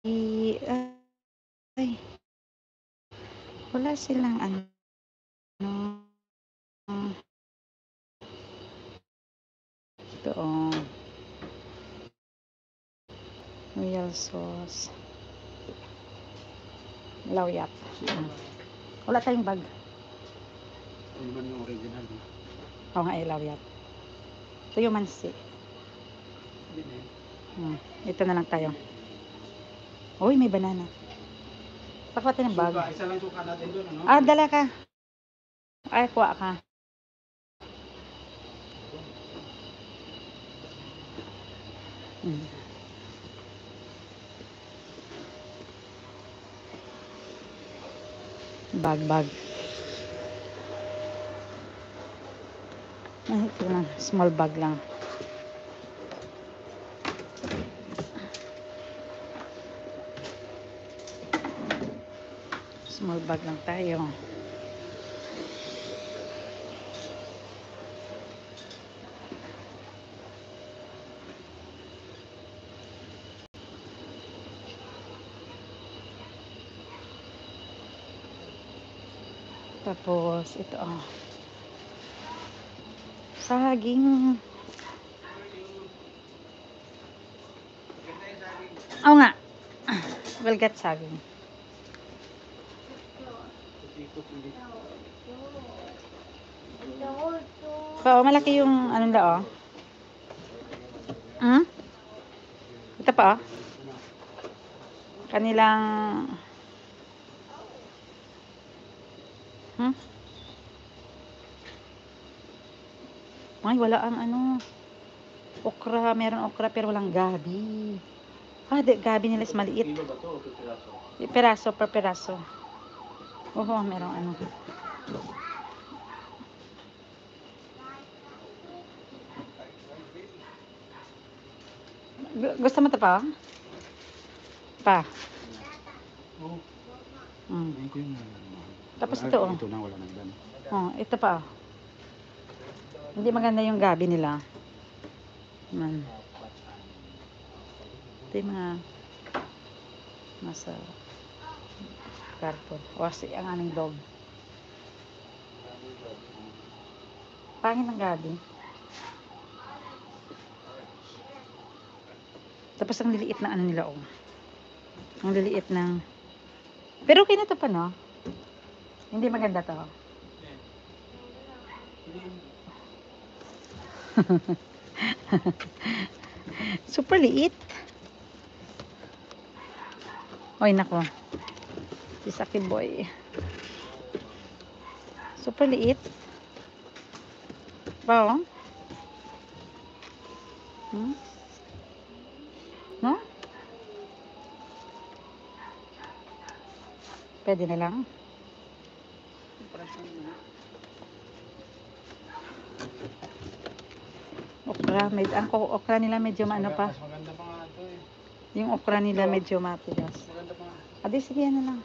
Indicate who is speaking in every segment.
Speaker 1: ay, wala silang ano, ito royal sauce, lawyat. Wala tayong bag.
Speaker 2: Ano naman yung original?
Speaker 1: Oo nga, lawyat. Ito yung mansi. Ito na lang tayo. Uy, may banana. Pakuha tayo ng bag.
Speaker 2: Suka, isa lang suka natin doon, ano?
Speaker 1: Dala ka. Ay, kuha ka. Bag. Ay, ito lang. Small bag lang. Small bag lang tayo. Tapos, ito saging. Oo nga. We'll get saging. Oo, malaki yung ano na Ito pa kanilang ay, wala ang okra. Meron okra pero walang gabi. Gabi nila is maliit. Peraso per peraso. Oo, merong Gusto mo ito pa? Tapos ito
Speaker 2: Ito na, wala na ilan.
Speaker 1: ito pa. Hindi maganda yung gabi nila. Ito yung mga nasa karton. Ang aming dog. Pangit ng gabi. Tapos ang liliit na nila Ang liliit ng pero okay na to pa, no? Hindi maganda to. Super liit. Oy, nako. Si Saki Boy. Super liit. Wow. No? Pwede na lang. Okra. Ang okra nila medyo pa.
Speaker 2: Mas maganda pa nga ito
Speaker 1: Yung okra nila medyo matigas.
Speaker 2: Maganda pa.
Speaker 1: Sige na lang.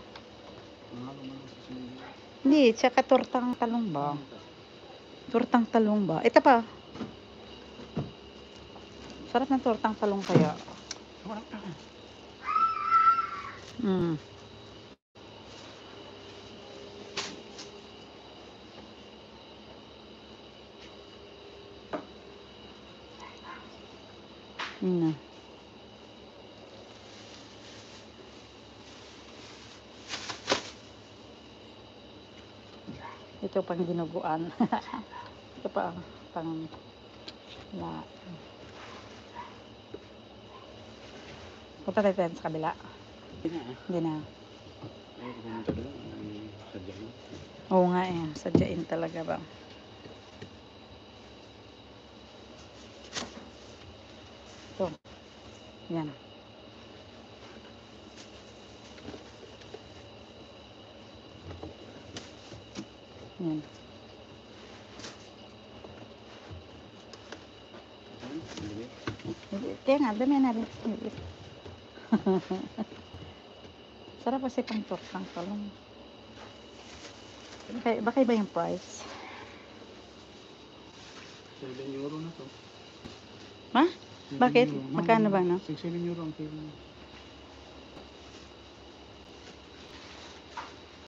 Speaker 1: Hindi, tsaka tortang talong ba? Tortang talong ba? Ito pa. Sarap ng tortang talong kaya. Ito pang dinuguan. Ito pa pang punta tayo sa kabila. Hindi na. Oo nga sadyain talaga ba. Ito. Yan. Kaya nga, dami na rin. Sarap kasi pang tortang talong. Baka iba yung price.
Speaker 2: 7 euro na to.
Speaker 1: Bakit? Magkano ba, no?
Speaker 2: 6-7 euro ang kilo.